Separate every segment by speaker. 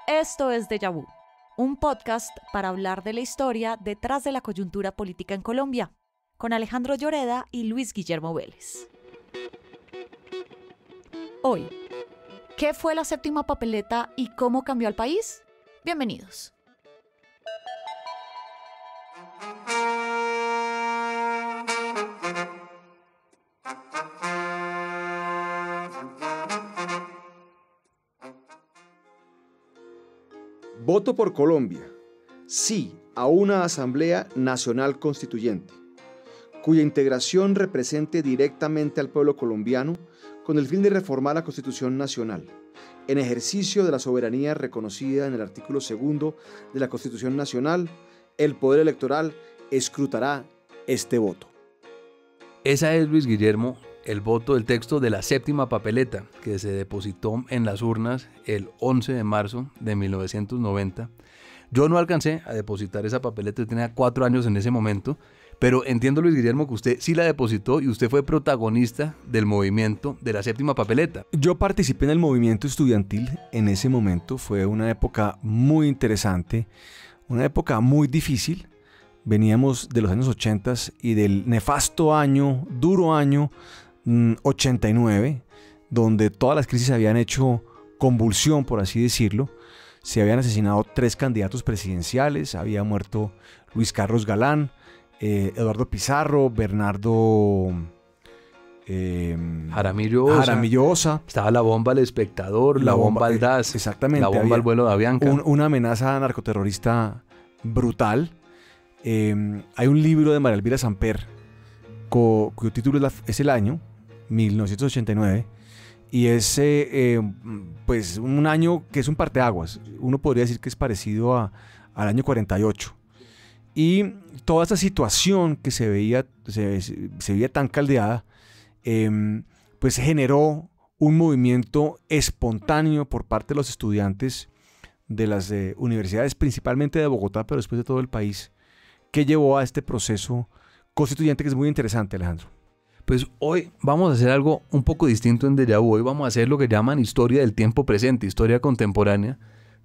Speaker 1: Esto es Déjà Vu, un podcast para hablar de la historia detrás de la coyuntura política en Colombia, con Alejandro Lloreda y Luis Guillermo Vélez. Hoy, ¿qué fue la séptima papeleta y cómo cambió al país? Bienvenidos.
Speaker 2: Voto por Colombia. Sí a una Asamblea Nacional Constituyente, cuya integración represente directamente al pueblo colombiano con el fin de reformar la Constitución Nacional, en ejercicio de la soberanía reconocida en el artículo 2 de la Constitución Nacional. El Poder Electoral escrutará este voto.
Speaker 3: Esa es, Luis Guillermo, el voto del texto de la séptima papeleta que se depositó en las urnas el 11 de marzo de 1990. Yo no alcancé a depositar esa papeleta, tenía 4 años en ese momento, pero entiendo, Luis Guillermo, que usted sí la depositó y usted fue protagonista del movimiento de la séptima papeleta.
Speaker 2: Yo participé en el movimiento estudiantil en ese momento. Fue una época muy interesante, una época muy difícil. Veníamos de los años 80 y del nefasto año, duro año 89, donde todas las crisis habían hecho convulsión, por así decirlo. Se habían asesinado 3 candidatos presidenciales, había muerto Luis Carlos Galán, Eduardo Pizarro, Bernardo
Speaker 3: Jaramillo
Speaker 2: Osa.
Speaker 3: Estaba la bomba al Espectador, la bomba al DAS,
Speaker 2: exactamente,
Speaker 3: la bomba al vuelo de Avianca.
Speaker 2: Una amenaza narcoterrorista brutal. Hay un libro de María Elvira Samper cuyo título es El año 1989, y es pues un año que es un parteaguas. Uno podría decir que es parecido al año 48, y toda esa situación que se veía tan caldeada, pues generó un movimiento espontáneo por parte de los estudiantes de las universidades, principalmente de Bogotá, pero después de todo el país, que llevó a este proceso constituyente que es muy interesante, Alejandro.
Speaker 3: Pues hoy vamos a hacer algo un poco distinto en Déjà Vu. Hoy vamos a hacer lo que llaman historia del tiempo presente, historia contemporánea,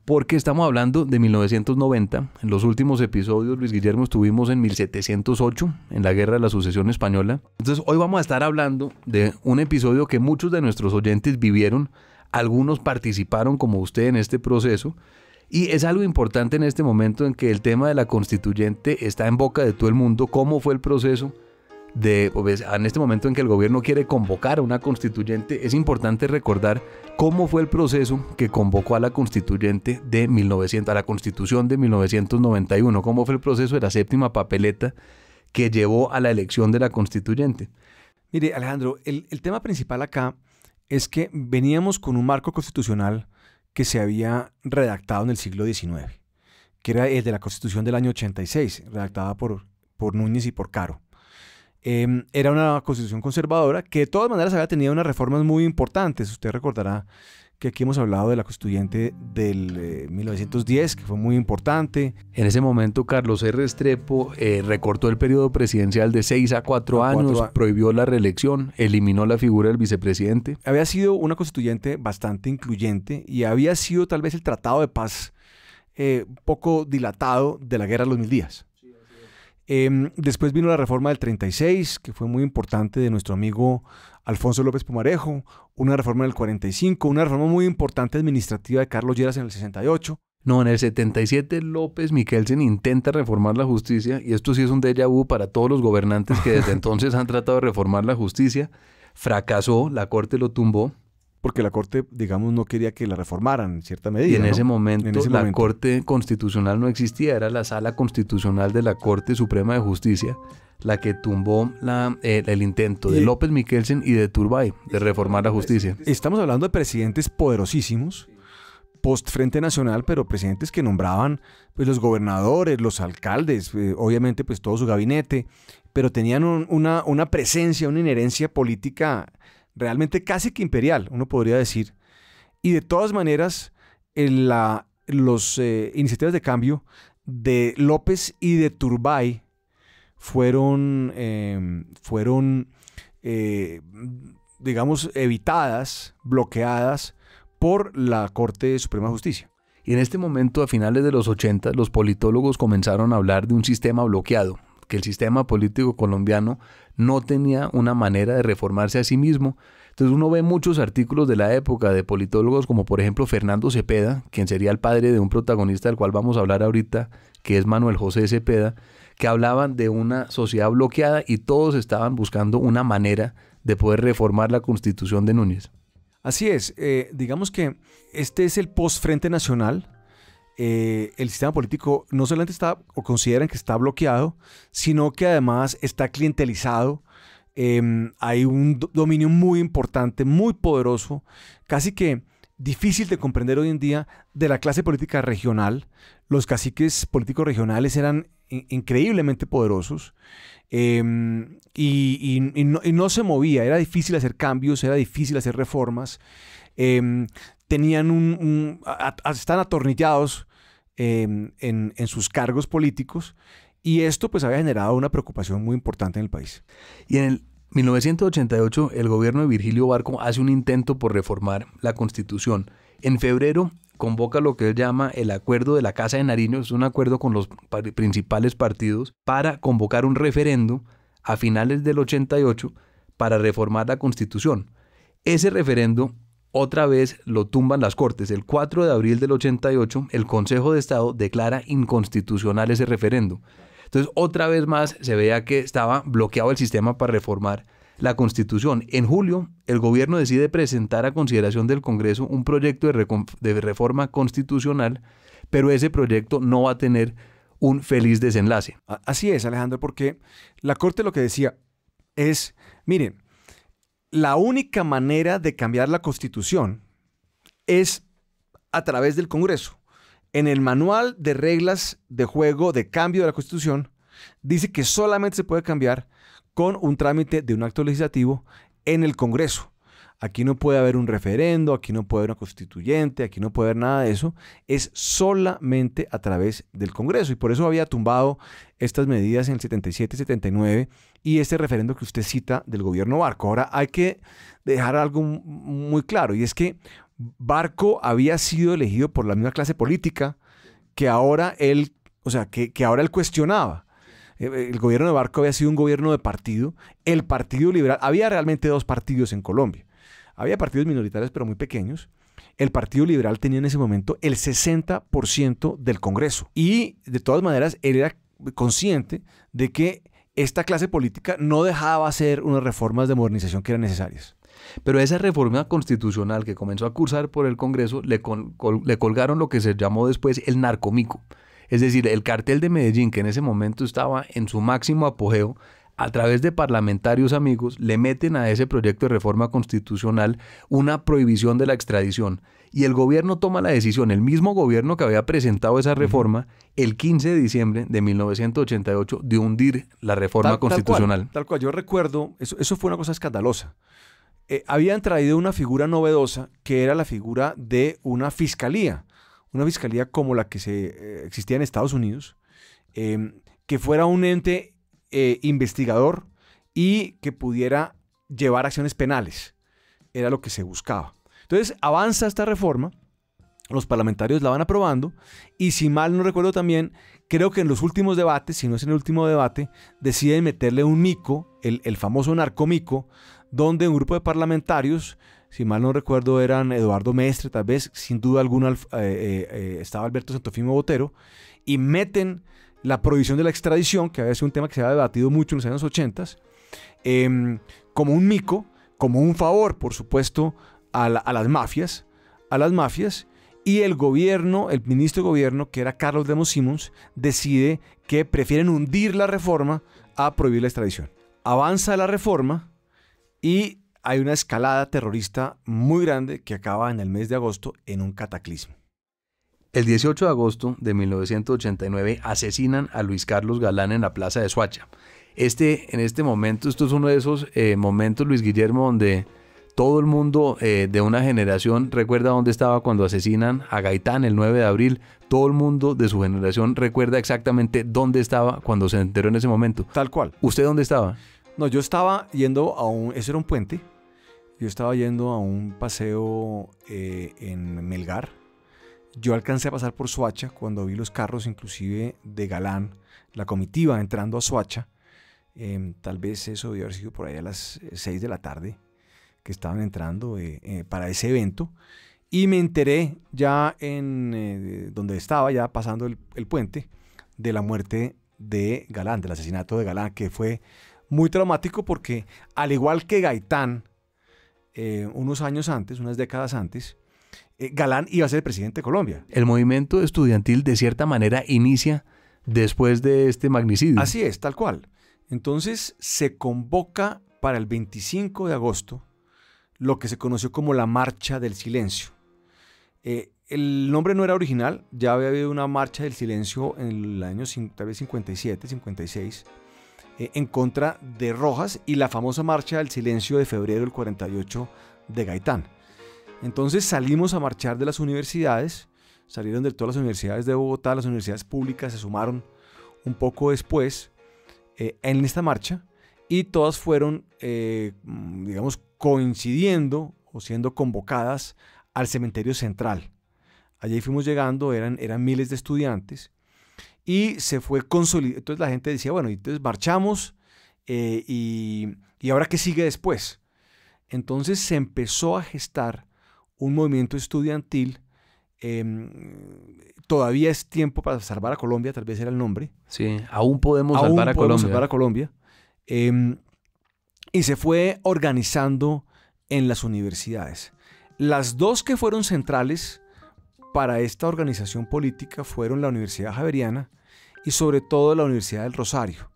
Speaker 3: porque estamos hablando de 1990. En los últimos episodios, Luis Guillermo, estuvimos en 1708, en la Guerra de la Sucesión Española. Entonces hoy vamos a estar hablando de un episodio que muchos de nuestros oyentes vivieron, algunos participaron como usted en este proceso, y es algo importante en este momento en que el tema de la constituyente está en boca de todo el mundo. ¿Cómo fue el proceso? En este momento en que el gobierno quiere convocar a una constituyente, es importante recordar cómo fue el proceso que convocó a la constituyente a la constitución de 1991, cómo fue el proceso de la séptima papeleta que llevó a la elección de la constituyente.
Speaker 2: Mire, Alejandro, el tema principal acá es que veníamos con un marco constitucional que se había redactado en el siglo XIX, que era el de la Constitución del año 86, redactada por Núñez y por Caro. Era una constitución conservadora que de todas maneras había tenido unas reformas muy importantes. Usted recordará que aquí hemos hablado de la constituyente del 1910, que fue muy importante.
Speaker 3: En ese momento Carlos R. Restrepo recortó el periodo presidencial de 6 a 4 años, prohibió la reelección, eliminó la figura del vicepresidente.
Speaker 2: Había sido una constituyente bastante incluyente y había sido tal vez el tratado de paz poco dilatado de la Guerra de los 1000 días. Después vino la reforma del 36, que fue muy importante, de nuestro amigo Alfonso López Pumarejo, una reforma del 45, una reforma muy importante administrativa de Carlos Lleras en el 68.
Speaker 3: No, en el 77 López Michelsen intenta reformar la justicia, y esto sí es un déjà vu para todos los gobernantes que desde entonces han tratado de reformar la justicia. Fracasó, la Corte lo tumbó.
Speaker 2: Porque la Corte, digamos, no quería que la reformaran en cierta medida.
Speaker 3: Y en ese
Speaker 2: ¿no?
Speaker 3: momento la Corte Constitucional no existía, era la Sala Constitucional de la Corte Suprema de Justicia la que tumbó el intento de López Michelsen y de Turbay de reformar la justicia.
Speaker 2: Estamos hablando de presidentes poderosísimos, post Frente Nacional, pero presidentes que nombraban pues, los gobernadores, los alcaldes, obviamente pues todo su gabinete, pero tenían una presencia, una inherencia política realmente casi que imperial, uno podría decir. Y de todas maneras, los iniciativas de cambio de López y de Turbay fueron digamos, evitadas, bloqueadas por la Corte Suprema de Justicia.
Speaker 3: Y en este momento, a finales de los 80, los politólogos comenzaron a hablar de un sistema bloqueado, que el sistema político colombiano no tenía una manera de reformarse a sí mismo. Entonces uno ve muchos artículos de la época de politólogos como por ejemplo Fernando Cepeda, quien sería el padre de un protagonista del cual vamos a hablar ahorita, que es Manuel José Cepeda, que hablaban de una sociedad bloqueada y todos estaban buscando una manera de poder reformar la Constitución de Núñez.
Speaker 2: Así es, digamos que este es el post-Frente Nacional. El sistema político no solamente está o consideran que está bloqueado, sino que además está clientelizado. Hay un dominio muy importante, muy poderoso, casi que difícil de comprender hoy en día, de la clase política regional. Los caciques políticos regionales eran increíblemente poderosos y no se movía. Era difícil hacer cambios, era difícil hacer reformas. Están atornillados en sus cargos políticos, y esto pues había generado una preocupación muy importante en el país.
Speaker 3: Y en el 1988 el gobierno de Virgilio Barco hace un intento por reformar la Constitución. En febrero convoca lo que él llama el Acuerdo de la Casa de Nariño, es un acuerdo con los principales partidos para convocar un referendo a finales del 88 para reformar la Constitución. Ese referendo otra vez lo tumban las Cortes. El 4 de abril del 88 el Consejo de Estado declara inconstitucional ese referendo. Entonces otra vez más se veía que estaba bloqueado el sistema para reformar la Constitución. En julio el gobierno decide presentar a consideración del Congreso un proyecto de reforma constitucional, pero ese proyecto no va a tener un feliz desenlace.
Speaker 2: Así es, Alejandro, porque la Corte lo que decía es, miren, la única manera de cambiar la Constitución es a través del Congreso. En el manual de reglas de juego de cambio de la Constitución dice que solamente se puede cambiar con un trámite de un acto legislativo en el Congreso. Aquí no puede haber un referendo, aquí no puede haber una constituyente, aquí no puede haber nada de eso. Es solamente a través del Congreso, y por eso había tumbado estas medidas en el 77 y 79 y este referendo que usted cita del gobierno Barco. Ahora hay que dejar algo muy claro, y es que Barco había sido elegido por la misma clase política que ahora él, que ahora él cuestionaba. El gobierno de Barco había sido un gobierno de partido. El Partido Liberal, había realmente dos partidos en Colombia. Había partidos minoritarios pero muy pequeños. El Partido Liberal tenía en ese momento el 60% del Congreso. Y de todas maneras, él era consciente de que esta clase política no dejaba hacer unas reformas de modernización que eran necesarias.
Speaker 3: Pero esa reforma constitucional que comenzó a cursar por el Congreso le colgaron lo que se llamó después el narcomico. Es decir, el cartel de Medellín, que en ese momento estaba en su máximo apogeo, a través de parlamentarios amigos, le meten a ese proyecto de reforma constitucional una prohibición de la extradición. Y el gobierno toma la decisión, el mismo gobierno que había presentado esa reforma, el 15 de diciembre de 1988, de hundir la reforma constitucional.
Speaker 2: Tal cual, yo recuerdo, eso fue una cosa escandalosa. Habían traído una figura novedosa, que era la figura de una fiscalía como la que existía en Estados Unidos, que fuera un ente investigador y que pudiera llevar acciones penales. Era lo que se buscaba. Entonces avanza esta reforma, los parlamentarios la van aprobando, y si mal no recuerdo también, creo que en los últimos debates, si no es en el último debate, deciden meterle un mico, el famoso narcomico, donde un grupo de parlamentarios, si mal no recuerdo eran Eduardo Mestre, tal vez, sin duda alguna estaba Alberto Santofimio Botero, y meten la prohibición de la extradición, que había sido un tema que se había debatido mucho en los años 80, como un mico, como un favor, por supuesto, a las mafias, y el gobierno, el ministro de gobierno, que era Carlos Demos Simons, decide que prefieren hundir la reforma a prohibir la extradición. Avanza la reforma y hay una escalada terrorista muy grande que acaba en el mes de agosto en un cataclismo.
Speaker 3: El 18 de agosto de 1989 asesinan a Luis Carlos Galán en la plaza de Soacha. En este momento, esto es uno de esos momentos, Luis Guillermo, donde todo el mundo de una generación recuerda dónde estaba cuando asesinan a Gaitán el 9 de abril. Todo el mundo de su generación recuerda exactamente dónde estaba cuando se enteró en ese momento.
Speaker 2: Tal cual.
Speaker 3: ¿Usted dónde estaba?
Speaker 2: No, yo estaba yendo ese era un puente. yo estaba yendo a un paseo en Melgar. Yo alcancé a pasar por Soacha cuando vi los carros, inclusive de Galán, la comitiva entrando a Soacha. Tal vez eso debió haber sido por ahí a las 6 de la tarde que estaban entrando para ese evento. Y me enteré ya en donde estaba, ya pasando el puente, de la muerte de Galán, del asesinato de Galán, que fue muy traumático porque, al igual que Gaitán, unos años antes, unas décadas antes, Galán iba a ser el presidente de Colombia.
Speaker 3: El movimiento estudiantil de cierta manera inicia después de este magnicidio.
Speaker 2: Así es, tal cual. Entonces se convoca para el 25 de agosto lo que se conoció como la Marcha del Silencio. El nombre no era original, ya había habido una Marcha del Silencio en el año tal vez 57, 56, en contra de Rojas, y la famosa Marcha del Silencio de febrero del 48 de Gaitán. Entonces salimos a marchar de las universidades, salieron de todas las universidades de Bogotá, las universidades públicas se sumaron un poco después en esta marcha, y todas fueron, digamos, coincidiendo o siendo convocadas al cementerio central. Allí fuimos llegando, eran miles de estudiantes, y se fue consolidando. Entonces la gente decía, bueno, entonces marchamos, y ¿ahora qué sigue después? Entonces se empezó a gestar un movimiento estudiantil. Todavía es tiempo para salvar a Colombia, tal vez era el nombre.
Speaker 3: Sí, aún podemos salvar a Colombia.
Speaker 2: Salvar a Colombia. Y se fue organizando en las universidades. Las dos que fueron centrales para esta organización política fueron la Universidad Javeriana y sobre todo la Universidad del Rosario.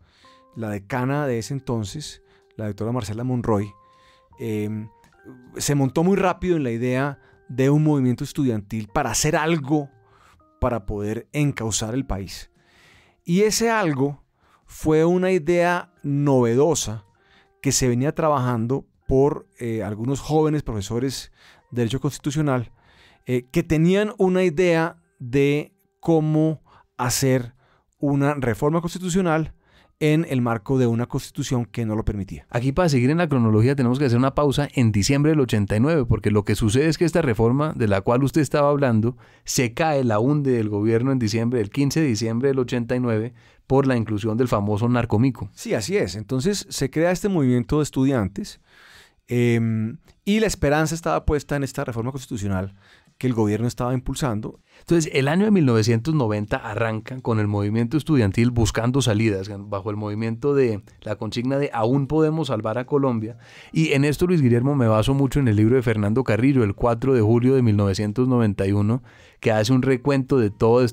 Speaker 2: La decana de ese entonces, la doctora Marcela Monroy, se montó muy rápido en la idea de un movimiento estudiantil para hacer algo para poder encauzar el país. Y ese algo fue una idea novedosa que se venía trabajando por algunos jóvenes profesores de Derecho Constitucional que tenían una idea de cómo hacer una reforma constitucional en el marco de una constitución que no lo permitía.
Speaker 3: Aquí, para seguir en la cronología, tenemos que hacer una pausa en diciembre del 89, porque lo que sucede es que esta reforma de la cual usted estaba hablando se cae, la hunde el gobierno en diciembre, el 15 de diciembre del 89, por la inclusión del famoso narcomico.
Speaker 2: Sí, así es. Entonces se crea este movimiento de estudiantes y la esperanza estaba puesta en esta reforma constitucional que el gobierno estaba impulsando.
Speaker 3: Entonces, el año de 1990 arranca con el movimiento estudiantil buscando salidas, bajo el movimiento de la consigna de aún podemos salvar a Colombia. Y en esto, Luis Guillermo, me baso mucho en el libro de Fernando Carrillo, el 4 de julio de 1991, que hace un recuento de toda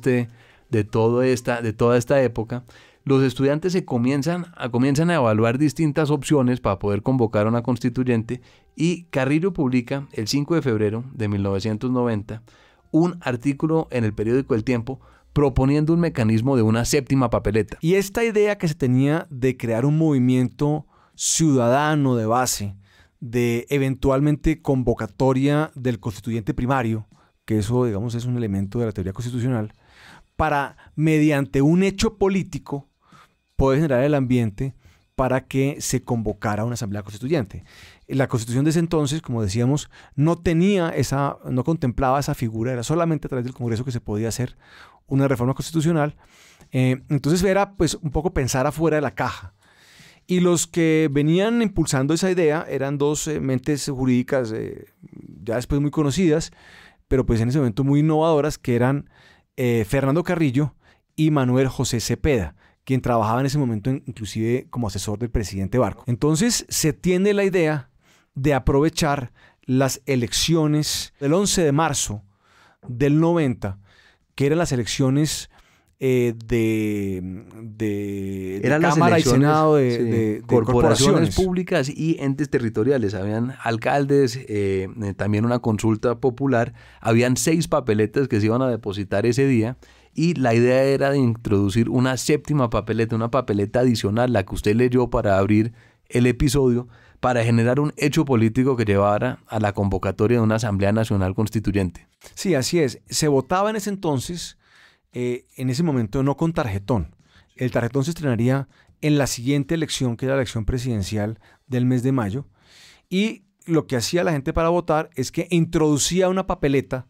Speaker 3: esta época. Los estudiantes comienzan a evaluar distintas opciones para poder convocar a una constituyente, y Carrillo publica el 5 de febrero de 1990 un artículo en el periódico El Tiempo proponiendo un mecanismo de una séptima papeleta.
Speaker 2: Y esta idea que se tenía de crear un movimiento ciudadano de base, de eventualmente convocatoria del constituyente primario, que eso, digamos, es un elemento de la teoría constitucional, para, mediante un hecho político, poder generar el ambiente para que se convocara una asamblea constituyente. La constitución de ese entonces, como decíamos, no contemplaba esa figura, era solamente a través del Congreso que se podía hacer una reforma constitucional. Entonces era, pues, un poco pensar afuera de la caja. Y los que venían impulsando esa idea eran dos mentes jurídicas ya después muy conocidas, pero pues en ese momento muy innovadoras, que eran Fernando Carrillo y Manuel José Cepeda, quien trabajaba en ese momento inclusive como asesor del presidente Barco. Entonces se tiene la idea de aprovechar las elecciones del 11 de marzo del 90, que eran las elecciones de Cámara y Senado de
Speaker 3: corporaciones públicas y entes territoriales. Habían alcaldes, también una consulta popular. Habían 6 papeletas que se iban a depositar ese día, y la idea era de introducir una séptima papeleta, una papeleta adicional, la que usted leyó para abrir el episodio, para generar un hecho político que llevara a la convocatoria de una Asamblea Nacional Constituyente.
Speaker 2: Sí, así es. Se votaba en ese entonces, en ese momento, no con tarjetón. El tarjetón se estrenaría en la siguiente elección, que era la elección presidencial del mes de mayo, y lo que hacía la gente para votar es que introducía una papeleta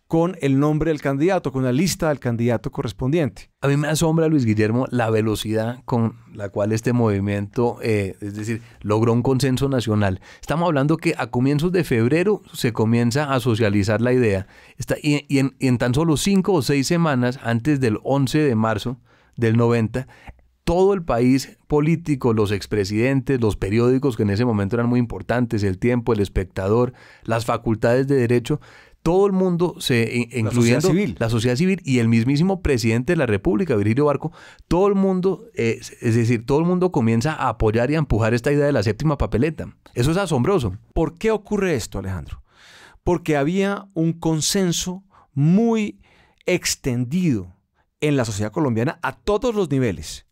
Speaker 2: con el nombre del candidato, con la lista del candidato correspondiente.
Speaker 3: A mí me asombra, Luis Guillermo, la velocidad con la cual este movimiento, es decir, logró un consenso nacional. Estamos hablando que a comienzos de febrero se comienza a socializar la idea. Y en tan solo 5 o 6 semanas, antes del 11 de marzo del 90, todo el país político, los expresidentes, los periódicos que en ese momento eran muy importantes, El Tiempo, El Espectador, las facultades de Derecho, todo el mundo, incluyendo la sociedad civil y el mismísimo presidente de la República, Virgilio Barco, todo el mundo, es decir, todo el mundo comienza a apoyar y a empujar esta idea de la séptima papeleta. Eso es asombroso.
Speaker 2: ¿Por qué ocurre esto, Alejandro? Porque había un consenso muy extendido en la sociedad colombiana a todos los niveles,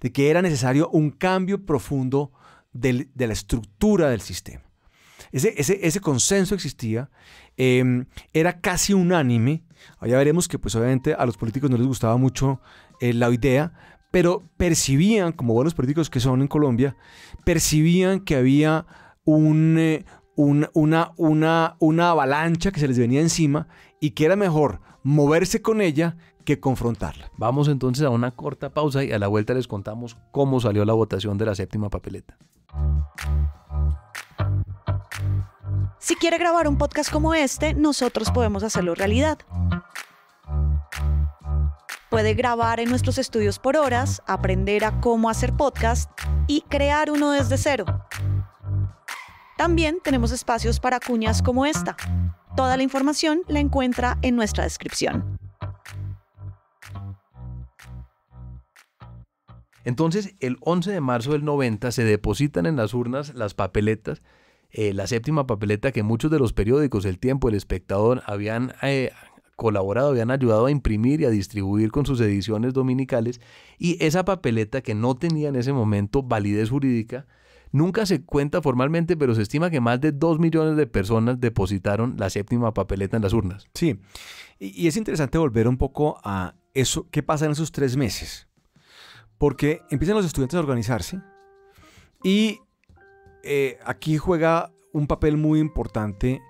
Speaker 2: de que era necesario un cambio profundo de la estructura del sistema. Ese consenso existía, era casi unánime. Ya veremos que pues obviamente a los políticos no les gustaba mucho la idea, pero percibían, como buenos políticos que son en Colombia, percibían que había una avalancha que se les venía encima y que era mejor moverse con ella que confrontarla.
Speaker 3: Vamos entonces a una corta pausa y a la vuelta les contamos cómo salió la votación de la séptima papeleta.
Speaker 1: Si quiere grabar un podcast como este, nosotros podemos hacerlo realidad. Puede grabar en nuestros estudios por horas, aprender a cómo hacer podcast y crear uno desde cero. También tenemos espacios para cuñas como esta. Toda la información la encuentra en nuestra descripción.
Speaker 3: Entonces, el 11 de marzo del 90 se depositan en las urnas las papeletas, la séptima papeleta que muchos de los periódicos, El Tiempo, El Espectador, habían colaborado, habían ayudado a imprimir y a distribuir con sus ediciones dominicales, y esa papeleta, que no tenía en ese momento validez jurídica, nunca se cuenta formalmente, pero se estima que más de 2 millones de personas depositaron la séptima papeleta en las urnas.
Speaker 2: Sí, y es interesante volver un poco a eso, qué pasa en esos 3 meses, porque empiezan los estudiantes a organizarse y aquí juega un papel muy importante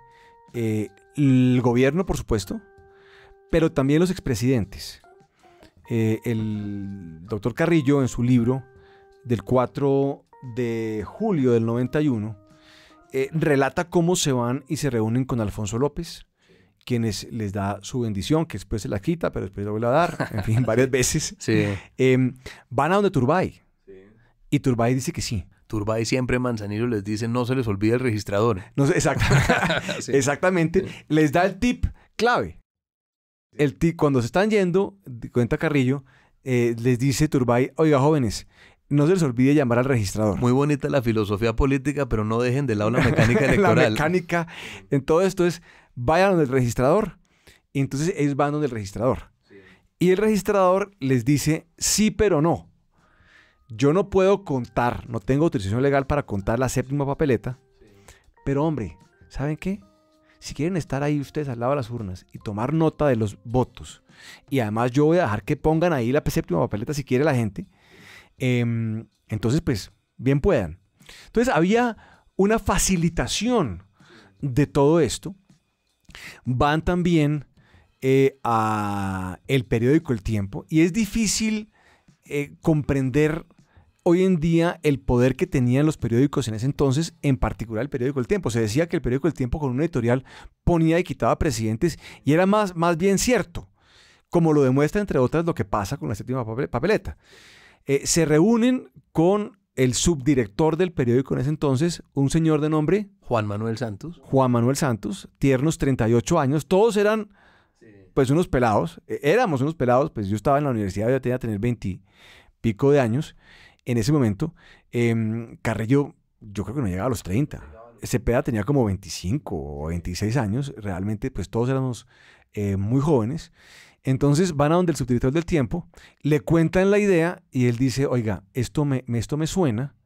Speaker 2: el gobierno, por supuesto, pero también los expresidentes. El doctor Carrillo, en su libro del 4 de julio del 91, relata cómo se van y se reúnen con Alfonso López, quienes les da su bendición, que después se la quita, pero después la vuelve a dar, en fin, varias veces.
Speaker 3: Sí.
Speaker 2: Van a donde Turbay, y Turbay dice que sí.
Speaker 3: Turbay siempre en Manzanillo les dice: no se les olvide el registrador.
Speaker 2: No sé, sí. Exactamente. Sí. Les da el tip clave. El tip, cuando se están yendo, cuenta Carrillo, les dice Turbay: oiga, jóvenes, no se les olvide llamar al registrador.
Speaker 3: Muy bonita la filosofía política, pero no dejen de lado la mecánica electoral.
Speaker 2: La mecánica en todo esto es: vayan donde el registrador. Y entonces ellos van donde el registrador. Sí. Y el registrador les dice: sí, pero no. Yo no puedo contar, no tengo autorización legal para contar la séptima papeleta, sí. Pero hombre, ¿saben qué? Si quieren estar ahí ustedes al lado de las urnas y tomar nota de los votos, y además yo voy a dejar que pongan ahí la séptima papeleta si quiere la gente, entonces pues bien puedan. Entonces había una facilitación de todo esto. Van también a el periódico El Tiempo, y es difícil comprender hoy en día el poder que tenían los periódicos en ese entonces, en particular el periódico El Tiempo. Se decía que el periódico El Tiempo, con un editorial, ponía y quitaba presidentes, y era más bien cierto, como lo demuestra entre otras lo que pasa con la séptima papeleta. Se reúnen con el subdirector del periódico en ese entonces, un señor de nombre
Speaker 3: Juan Manuel Santos.
Speaker 2: Juan Manuel Santos, tiernos 38 años, todos eran pues unos pelados, éramos unos pelados, pues yo estaba en la universidad, yo tenía que tener 20 y pico de años en ese momento. Carrillo, yo creo que no llegaba a los 30. Cepeda tenía como 25 o 26 años, realmente pues todos éramos muy jóvenes. Entonces van a donde el subdirector del Tiempo, le cuentan la idea y él dice: oiga, esto me suena.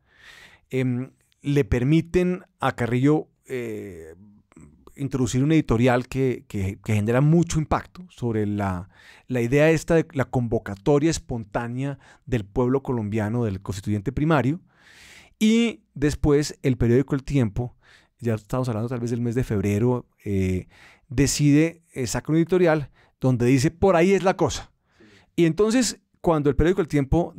Speaker 2: Le permiten a Carrillo introducir un editorial que genera mucho impacto sobre la idea esta de la convocatoria espontánea del pueblo colombiano, del constituyente primario, Y después el periódico El Tiempo, ya estamos hablando tal vez del mes de febrero, decide, saca un editorial donde dice, por ahí es la cosa. Y entonces, cuando el periódico El Tiempo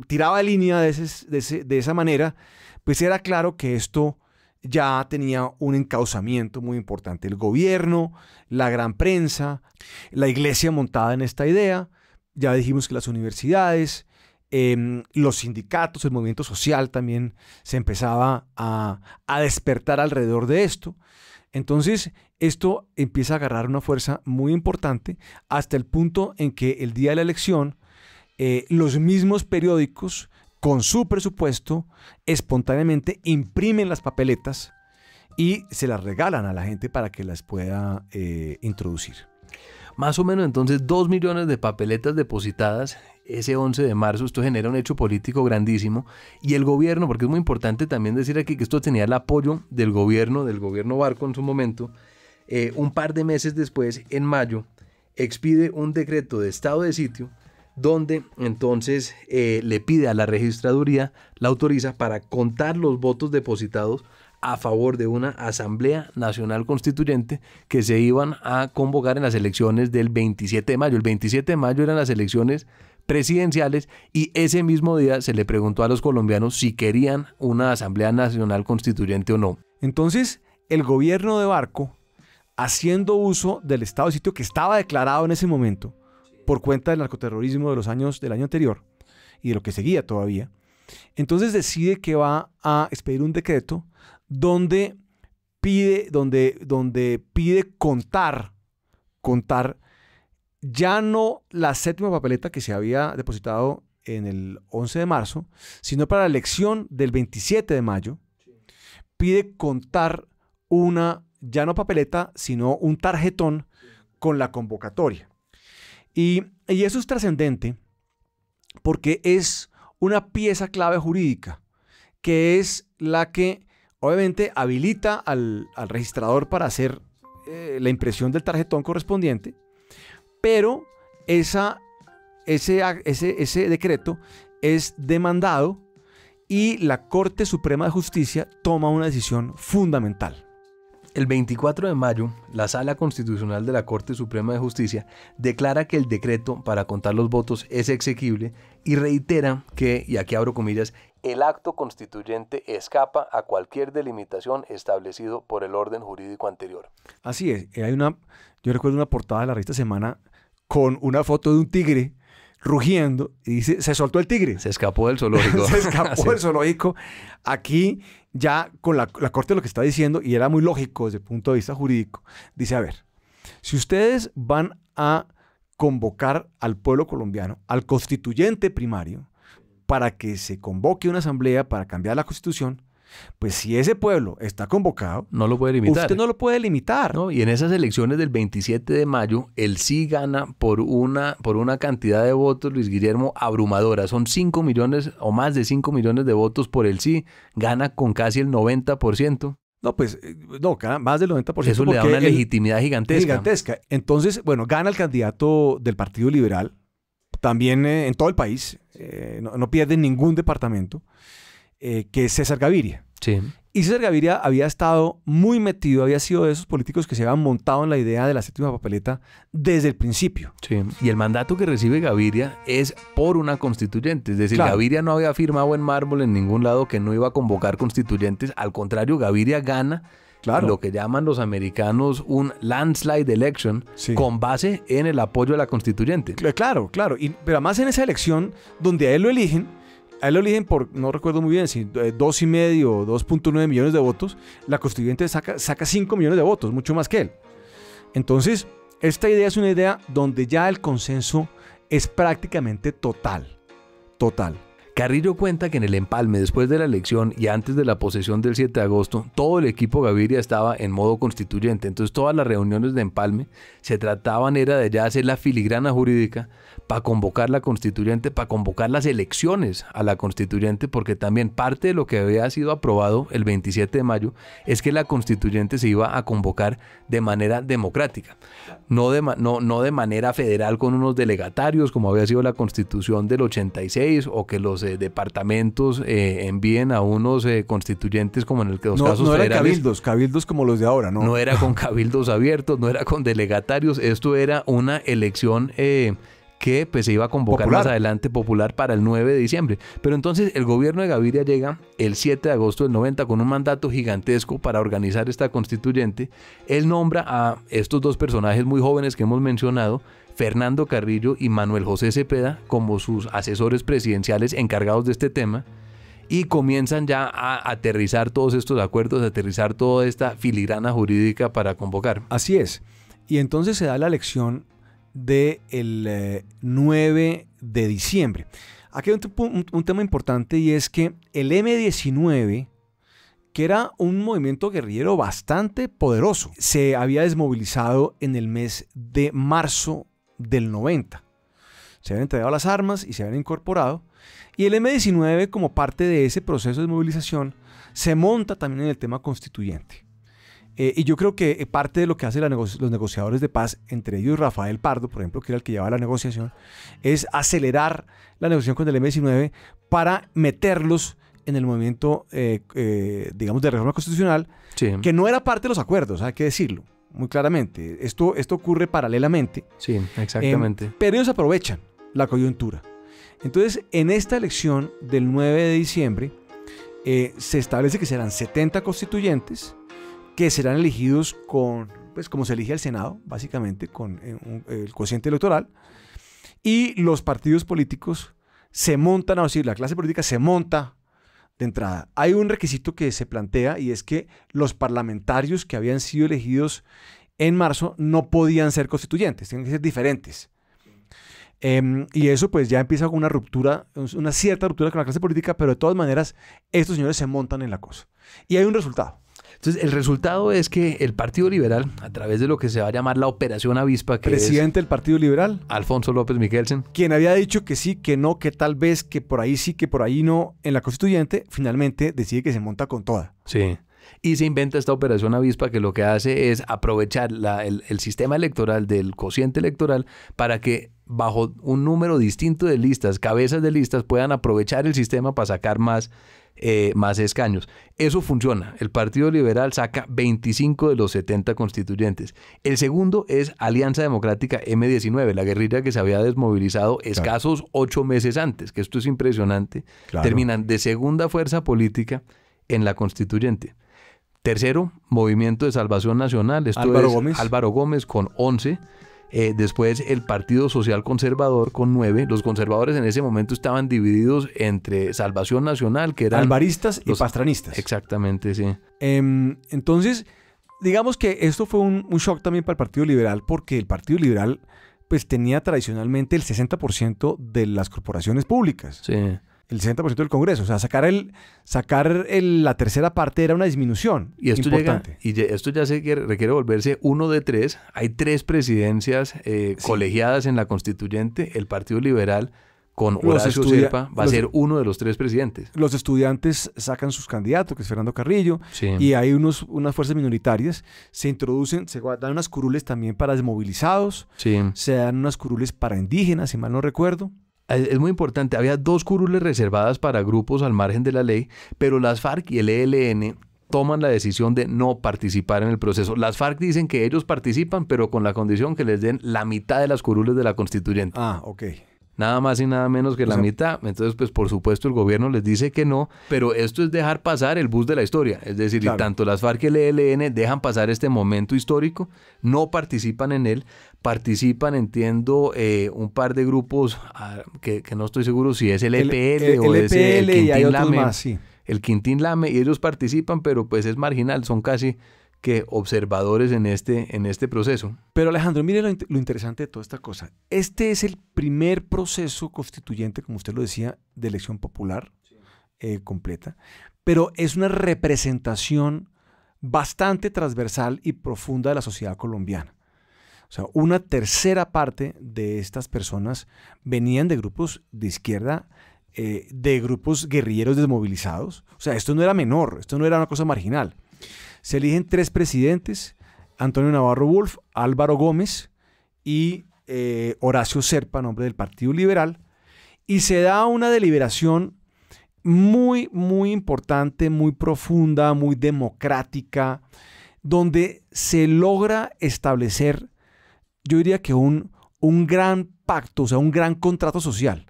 Speaker 2: tiraba línea de esa manera, pues era claro que esto ya tenía un encauzamiento muy importante. El gobierno, la gran prensa, la iglesia montada en esta idea, ya dijimos que las universidades, los sindicatos, el movimiento social también se empezaba a despertar alrededor de esto. Entonces, esto empieza a agarrar una fuerza muy importante hasta el punto en que el día de la elección, los mismos periódicos, con su presupuesto, espontáneamente imprimen las papeletas y se las regalan a la gente para que las pueda introducir.
Speaker 3: Más o menos entonces 2 millones de papeletas depositadas ese 11 de marzo. Esto genera un hecho político grandísimo. Y el gobierno, porque es muy importante también decir aquí que esto tenía el apoyo del gobierno Barco en su momento, un par de meses después, en mayo, expide un decreto de estado de sitio donde entonces le pide a la registraduría, la autoriza para contar los votos depositados a favor de una Asamblea Nacional Constituyente que se iban a convocar en las elecciones del 27 de mayo. El 27 de mayo eran las elecciones presidenciales y ese mismo día se le preguntó a los colombianos si querían una Asamblea Nacional Constituyente o no.
Speaker 2: Entonces, el gobierno de Barco, haciendo uso del estado de sitio que estaba declarado en ese momento, por cuenta del narcoterrorismo del año anterior y de lo que seguía todavía, entonces decide que va a expedir un decreto donde pide contar ya no la séptima papeleta que se había depositado en el 11 de marzo, sino para la elección del 27 de mayo, pide contar ya no papeleta, sino un tarjetón con la convocatoria. Y eso es trascendente porque es una pieza clave jurídica, que es la que obviamente habilita al registrador para hacer la impresión del tarjetón correspondiente, pero ese decreto es demandado y la Corte Suprema de Justicia toma una decisión fundamental.
Speaker 3: El 24 de mayo, la Sala Constitucional de la Corte Suprema de Justicia declara que el decreto para contar los votos es exequible y reitera que, y aquí abro comillas, el acto constituyente escapa a cualquier delimitación establecido por el orden jurídico anterior.
Speaker 2: Así es. Yo recuerdo una portada de la revista Semana con una foto de un tigre rugiendo y dice, se soltó el tigre.
Speaker 3: Se escapó del zoológico.
Speaker 2: Se escapó del zoológico. Aquí ya con la Corte lo que está diciendo, y era muy lógico desde el punto de vista jurídico, dice, a ver, si ustedes van a convocar al pueblo colombiano, al constituyente primario, para que se convoque una asamblea para cambiar la constitución, pues si ese pueblo está convocado,
Speaker 3: no lo puede limitar.
Speaker 2: Usted no lo puede limitar.
Speaker 3: ¿No? Y en esas elecciones del 27 de mayo, el sí gana por una cantidad de votos, Luis Guillermo, abrumadora. Son 5 millones o más de 5 millones de votos por el sí. Gana con casi el 90%.
Speaker 2: No, pues, no, más del 90%.
Speaker 3: Eso le da una legitimidad gigantesca.
Speaker 2: Entonces, bueno, gana el candidato del Partido Liberal, también en todo el país, no pierde ningún departamento, que es César Gaviria.
Speaker 3: Sí.
Speaker 2: Y César Gaviria había estado muy metido, había sido de esos políticos que se habían montado en la idea de la séptima papeleta desde el principio.
Speaker 3: Sí. Y el mandato que recibe Gaviria es por una constituyente. Es decir,
Speaker 2: claro,
Speaker 3: Gaviria no había firmado en mármol en ningún lado que no iba a convocar constituyentes. Al contrario, Gaviria gana, claro, lo que llaman los americanos un landslide election, sí, con base en el apoyo a la constituyente.
Speaker 2: Claro. Pero además en esa elección donde a él lo eligen por, no recuerdo muy bien, si 2,5 o 2,9 millones de votos, la constituyente saca 5 millones de votos, mucho más que él. Entonces, esta idea es una idea donde ya el consenso es prácticamente total.
Speaker 3: Carrillo cuenta que en el empalme, después de la elección y antes de la posesión del 7 de agosto, todo el equipo Gaviria estaba en modo constituyente. Entonces todas las reuniones de empalme se trataban era de ya hacer la filigrana jurídica para convocar la constituyente, para convocar las elecciones a la constituyente, porque también parte de lo que había sido aprobado el 27 de mayo es que la constituyente se iba a convocar de manera democrática, no de manera federal con unos delegatarios como había sido la constitución del 86 o que los departamentos envíen a unos constituyentes como en los casos
Speaker 2: no eran
Speaker 3: federales.
Speaker 2: cabildos como los de ahora, ¿no?
Speaker 3: No era con cabildos abiertos, no era con delegatarios, esto era una elección que pues se iba a convocar
Speaker 2: Popular.
Speaker 3: más adelante, popular, para el 9 de diciembre. Pero entonces el gobierno de Gaviria llega el 7 de agosto del 90 con un mandato gigantesco para organizar esta constituyente. Él nombra a estos dos personajes muy jóvenes que hemos mencionado, Fernando Carrillo y Manuel José Cepeda, como sus asesores presidenciales encargados de este tema, y comienzan ya a aterrizar todos estos acuerdos, a aterrizar toda esta filigrana jurídica para convocar.
Speaker 2: Así es. Y entonces se da la elección del 9 de diciembre. Aquí hay un tema importante, y es que el M-19, que era un movimiento guerrillero bastante poderoso, se había desmovilizado en el mes de marzo del 90. Se habían entregado las armas y se habían incorporado. Y el M-19, como parte de ese proceso de movilización, se monta también en el tema constituyente. Y yo creo que parte de lo que hacen los negociadores de paz, entre ellos Rafael Pardo, por ejemplo, que era el que llevaba la negociación, es acelerar la negociación con el M-19 para meterlos en el movimiento, digamos, de reforma constitucional,
Speaker 3: Sí.
Speaker 2: que no era parte de los acuerdos, hay que decirlo muy claramente. Esto ocurre paralelamente.
Speaker 3: Sí, exactamente.
Speaker 2: Pero ellos aprovechan la coyuntura. Entonces, en esta elección del 9 de diciembre, se establece que serán 70 constituyentes que serán elegidos con, pues como se elige al Senado, básicamente, con el cociente electoral. Y los partidos políticos se montan, o decir, la clase política se monta de entrada. Hay un requisito que se plantea, y es que los parlamentarios que habían sido elegidos en marzo no podían ser constituyentes, tienen que ser diferentes. Y eso pues ya empieza con una ruptura, una cierta ruptura con la clase política, pero de todas maneras estos señores se montan en la cosa. Y hay un resultado.
Speaker 3: Entonces, el resultado es que el Partido Liberal, a través de lo que se va a llamar la Operación Avispa, que
Speaker 2: Presidente del Partido Liberal,
Speaker 3: es Alfonso López Miguelsen,
Speaker 2: quien había dicho que sí, que no, que tal vez, que por ahí sí, que por ahí no, en la constituyente, finalmente decide que se monta con toda.
Speaker 3: sí, y se inventa esta Operación Avispa, que lo que hace es aprovechar el sistema electoral del cociente electoral para que bajo un número distinto de listas, cabezas de listas, puedan aprovechar el sistema para sacar más escaños. Eso funciona. El Partido Liberal saca 25 de los 70 constituyentes. El segundo es Alianza Democrática M-19, la guerrilla que se había desmovilizado escasos 8 meses antes, que esto es impresionante.
Speaker 2: Claro.
Speaker 3: Terminan de segunda fuerza política en la constituyente. Tercero, Movimiento de Salvación Nacional. Esto
Speaker 2: Álvaro
Speaker 3: es
Speaker 2: Gómez.
Speaker 3: Álvaro Gómez con 11. Después el Partido Social Conservador con 9. Los conservadores en ese momento estaban divididos entre Salvación Nacional, que eran
Speaker 2: Alvaristas y
Speaker 3: los
Speaker 2: pastranistas.
Speaker 3: Exactamente, sí.
Speaker 2: Entonces, digamos que esto fue un shock también para el Partido Liberal, porque el Partido Liberal pues tenía tradicionalmente el 60% de las corporaciones públicas.
Speaker 3: Sí.
Speaker 2: El 60% del Congreso. O sea, sacar la tercera parte era una disminución
Speaker 3: Y esto
Speaker 2: importante.
Speaker 3: esto ya requiere volverse uno de 3. Hay 3 presidencias colegiadas en la constituyente. El Partido Liberal con Horacio Serpa va a ser uno de los 3 presidentes.
Speaker 2: Los estudiantes sacan sus candidatos, que es Fernando Carrillo,
Speaker 3: Sí.
Speaker 2: y hay unas fuerzas minoritarias. Se introducen, se dan unas curules también para desmovilizados,
Speaker 3: Sí.
Speaker 2: se dan unas curules para indígenas, si mal no recuerdo.
Speaker 3: Es muy importante. Había 2 curules reservadas para grupos al margen de la ley, pero las FARC y el ELN toman la decisión de no participar en el proceso. Las FARC dicen que ellos participan, pero con la condición que les den la mitad de las curules de la constituyente.
Speaker 2: Ah, ok.
Speaker 3: Nada más y nada menos que la mitad. Entonces, pues por supuesto el gobierno les dice que no, pero esto es dejar pasar el bus de la historia. Es decir,
Speaker 2: Claro.
Speaker 3: y tanto las FARC y el ELN dejan pasar este momento histórico, no participan en él, participan, entiendo, un par de grupos que no estoy seguro si es el EPL o es el
Speaker 2: y hay
Speaker 3: Quintín
Speaker 2: otros
Speaker 3: Lame.
Speaker 2: más, sí.
Speaker 3: El Quintín Lame, y ellos participan, pero pues es marginal, son casi que observadores en este proceso.
Speaker 2: Pero Alejandro, mire lo interesante de toda esta cosa. Este es el primer proceso constituyente, como usted lo decía, de elección popular completa, pero es una representación bastante transversal y profunda de la sociedad colombiana. O sea, una tercera parte de estas personas venían de grupos de izquierda, de grupos guerrilleros desmovilizados. O sea, esto no era menor, esto no era una cosa marginal. Se eligen 3 presidentes: Antonio Navarro Wolf, Álvaro Gómez y Horacio Serpa, nombre del Partido Liberal, y se da una deliberación muy, muy importante, muy profunda, muy democrática, donde se logra establecer, yo diría que un gran pacto, o sea, un gran contrato social.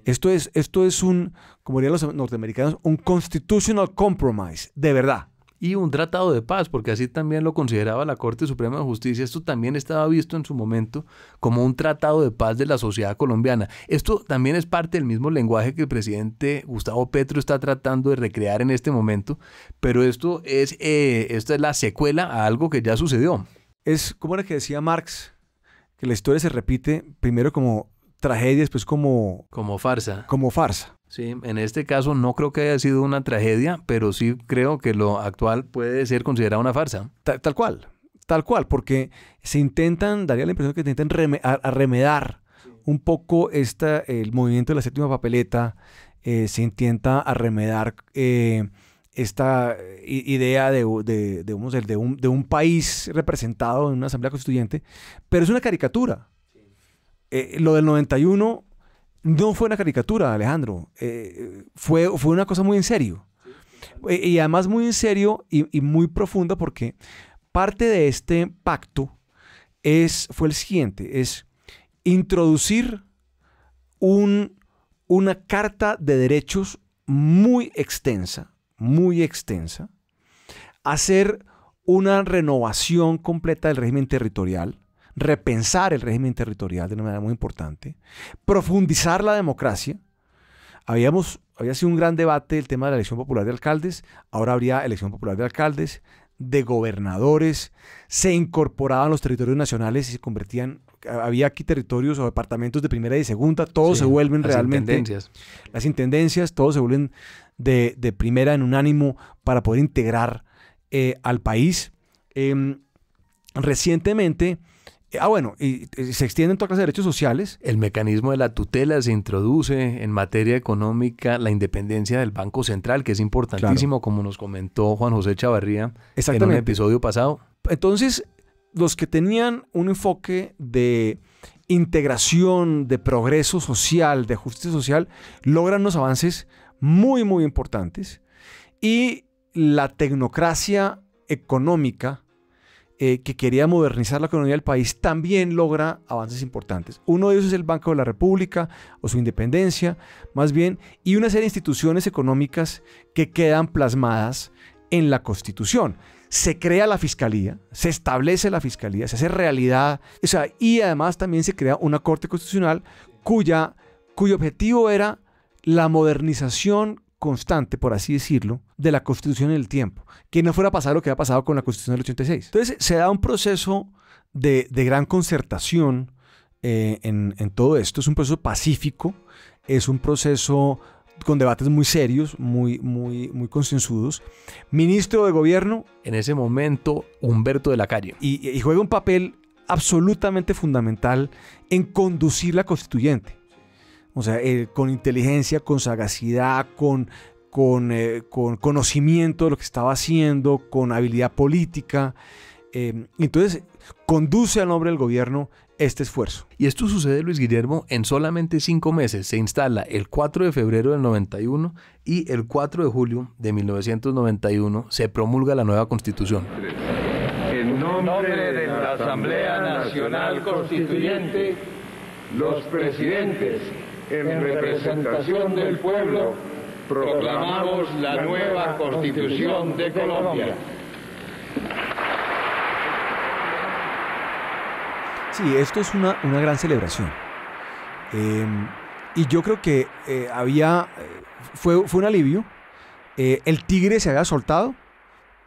Speaker 2: Esto es un, como dirían los norteamericanos, un constitutional compromise, de verdad.
Speaker 3: Y un tratado de paz, porque así también lo consideraba la Corte Suprema de Justicia. Esto también estaba visto en su momento como un tratado de paz de la sociedad colombiana. Esto también es parte del mismo lenguaje que el presidente Gustavo Petro está tratando de recrear en este momento, pero esta es la secuela a algo que ya sucedió.
Speaker 2: ¿Cómo era que decía Marx? Que la historia se repite primero como tragedia, después como
Speaker 3: farsa.
Speaker 2: Como farsa.
Speaker 3: Sí, en este caso no creo que haya sido una tragedia, pero sí creo que lo actual puede ser considerado una farsa.
Speaker 2: Tal cual, porque daría la impresión que intentan remedar un poco el movimiento de la séptima papeleta, se intenta remedar esta idea de un país representado en una asamblea constituyente, pero es una caricatura. Lo del 91 no fue una caricatura, Alejandro, fue una cosa muy en serio. Y además muy en serio y muy profunda, porque parte de este pacto fue el siguiente, es introducir una carta de derechos muy extensa, hacer una renovación completa del régimen territorial, repensar el régimen territorial de una manera muy importante, profundizar la democracia. Había sido un gran debate el tema de la elección popular de alcaldes, ahora habría elección popular de alcaldes, de gobernadores, se incorporaban los territorios nacionales y se convertían, había aquí territorios o departamentos de primera y segunda, todos se vuelven realmente, las intendencias, todos se vuelven de primera en un ánimo para poder integrar al país. Recientemente, y se extienden todas las derechos sociales.
Speaker 3: El mecanismo de la tutela se introduce en materia económica, la independencia del Banco Central, que es importantísimo, claro, como nos comentó Juan José Chavarría en un episodio pasado. Entonces,
Speaker 2: los que tenían un enfoque de integración, de progreso social, de justicia social, logran unos avances muy, muy importantes. Y la tecnocracia económica, que quería modernizar la economía del país, también logra avances importantes. Uno de ellos es el Banco de la República, o su independencia, más bien, y una serie de instituciones económicas que quedan plasmadas en la Constitución. Se crea la Fiscalía, se establece la Fiscalía, se hace realidad, y además también se crea una Corte Constitucional cuyo objetivo era la modernización constante, por así decirlo, de la Constitución en el tiempo, que no fuera a pasar lo que ha pasado con la Constitución del 86. Entonces se da un proceso de gran concertación en todo esto. Es un proceso pacífico, es un proceso con debates muy serios, muy concienzudos. Ministro de Gobierno,
Speaker 3: en ese momento, Humberto de la Calle.
Speaker 2: Y juega un papel absolutamente fundamental en conducir la constituyente. O sea, con inteligencia, con sagacidad, con conocimiento de lo que estaba haciendo, con habilidad política. Entonces, conduce al nombre del gobierno este esfuerzo.
Speaker 3: Y esto sucede, Luis Guillermo, en solamente 5 meses. Se instala el 4 de febrero del 91 y el 4 de julio de 1991 se promulga la nueva Constitución.
Speaker 4: En nombre de la Asamblea Nacional Constituyente, los presidentes, en representación del pueblo, proclamamos la nueva Constitución de Colombia.
Speaker 2: Sí, esto es una gran celebración. Y yo creo que fue un alivio. El tigre se había soltado,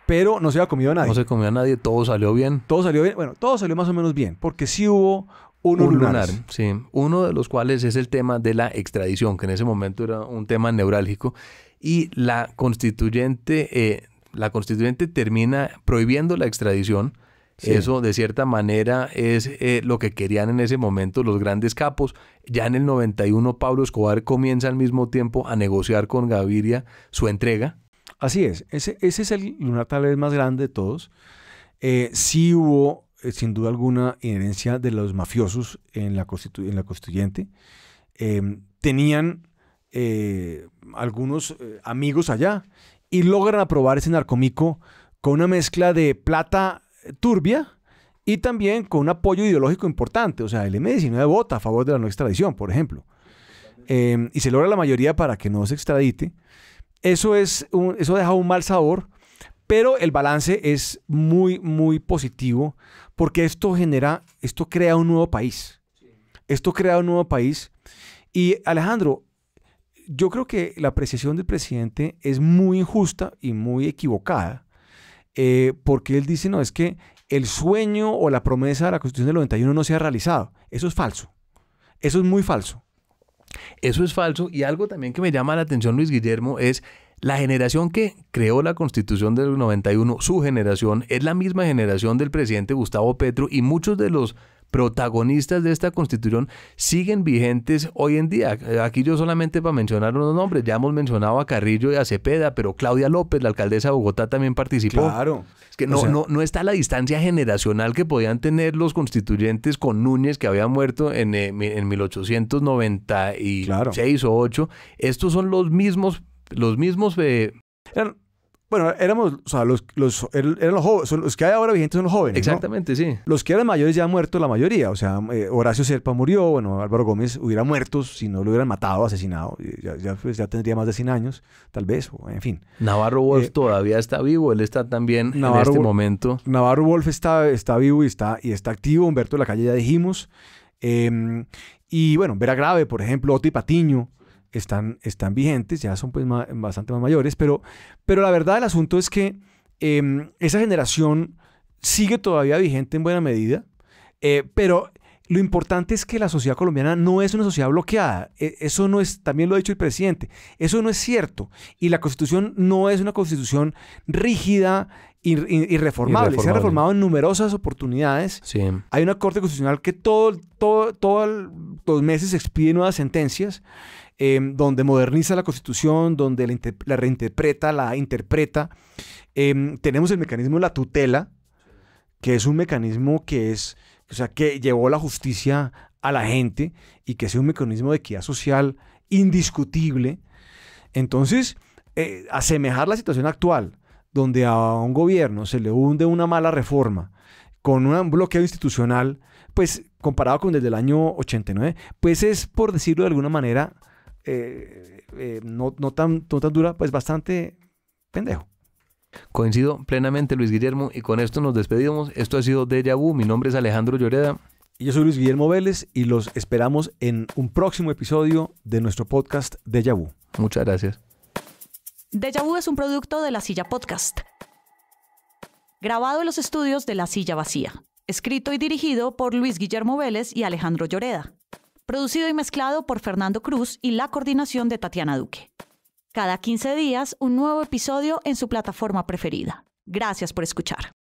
Speaker 2: pero no se había comido a nadie.
Speaker 3: No se comió a nadie, todo salió bien.
Speaker 2: Todo salió bien, bueno, todo salió más o menos bien, porque sí hubo un lunar,
Speaker 3: sí. Uno de los cuales es el tema de la extradición, que en ese momento era un tema neurálgico, y la constituyente termina prohibiendo la extradición. Sí. Eso, de cierta manera, es lo que querían en ese momento los grandes capos. Ya en el 91, Pablo Escobar comienza al mismo tiempo a negociar con Gaviria su entrega.
Speaker 2: Así es. Ese es el lunar tal vez más grande de todos. Sí hubo, sin duda alguna, inherencia de los mafiosos en la constituyente. Tenían algunos amigos allá y logran aprobar ese narcomico con una mezcla de plata turbia y también con un apoyo ideológico importante. O sea, el M-19 vota a favor de la no extradición, por ejemplo. Y se logra la mayoría para que no se extradite. Eso deja un mal sabor, pero el balance es muy, muy positivo porque esto crea un nuevo país. Esto crea un nuevo país. Y Alejandro, yo creo que la apreciación del presidente es muy injusta y muy equivocada, porque él dice, no, es que el sueño o la promesa de la Constitución del 91 no se ha realizado. Eso es falso. Eso es muy falso.
Speaker 3: Eso es falso, y algo también que me llama la atención, Luis Guillermo, es la generación que creó la Constitución del 91, su generación, es la misma generación del presidente Gustavo Petro, y muchos de los protagonistas de esta Constitución siguen vigentes hoy en día. Aquí yo solamente para mencionar unos nombres, ya hemos mencionado a Carrillo y a Cepeda, pero Claudia López, la alcaldesa de Bogotá, también participó.
Speaker 2: Claro.
Speaker 3: Es que no está la distancia generacional que podían tener los constituyentes con Núñez, que había muerto en 1896
Speaker 2: claro.
Speaker 3: o 8. Estos son los mismos
Speaker 2: éramos, o sea, eran los jóvenes, los que hay ahora vigentes son los jóvenes.
Speaker 3: Exactamente,
Speaker 2: ¿no?
Speaker 3: sí.
Speaker 2: Los que eran mayores ya han muerto la mayoría. O sea, Horacio Serpa murió, bueno, Álvaro Gómez hubiera muerto si no lo hubieran matado, asesinado. Ya tendría más de 100 años, tal vez, o en fin.
Speaker 3: Navarro Wolf todavía está vivo, él está también en este momento.
Speaker 2: Navarro Wolf está vivo y está activo. Humberto de la Calle ya dijimos. Y bueno, Vera Grave, por ejemplo, Otto y Patiño. Están vigentes, ya son pues bastante más mayores, pero la verdad del asunto es que esa generación sigue todavía vigente en buena medida, pero lo importante es que la sociedad colombiana no es una sociedad bloqueada. Eso no es, también lo ha dicho el presidente, eso no es cierto, y la Constitución no es una Constitución rígida, irreformable. Se ha reformado en numerosas oportunidades.
Speaker 3: Sí.
Speaker 2: Hay una Corte Constitucional que todos los meses expide nuevas sentencias, donde moderniza la Constitución, donde la reinterpreta, la interpreta. Tenemos el mecanismo de la tutela, que es un mecanismo que llevó la justicia a la gente y que es un mecanismo de equidad social indiscutible. Entonces, asemejar la situación actual, donde a un gobierno se le hunde una mala reforma con un bloqueo institucional, pues comparado con desde el año 89, pues es, por decirlo de alguna manera, no tan dura, pues bastante pendejo.
Speaker 3: Coincido plenamente, Luis Guillermo, y con esto nos despedimos. Esto ha sido Déjà Vu. Mi nombre es Alejandro Lloreda.
Speaker 2: Y yo soy Luis Guillermo Vélez y los esperamos en un próximo episodio de nuestro podcast Déjà Vu.
Speaker 3: Muchas gracias.
Speaker 1: Déjà Vu es un producto de La Silla Podcast. Grabado en los estudios de La Silla Vacía. Escrito y dirigido por Luis Guillermo Vélez y Alejandro Lloreda. Producido y mezclado por Fernando Cruz y la coordinación de Tatiana Duque. Cada 15 días, un nuevo episodio en su plataforma preferida. Gracias por escuchar.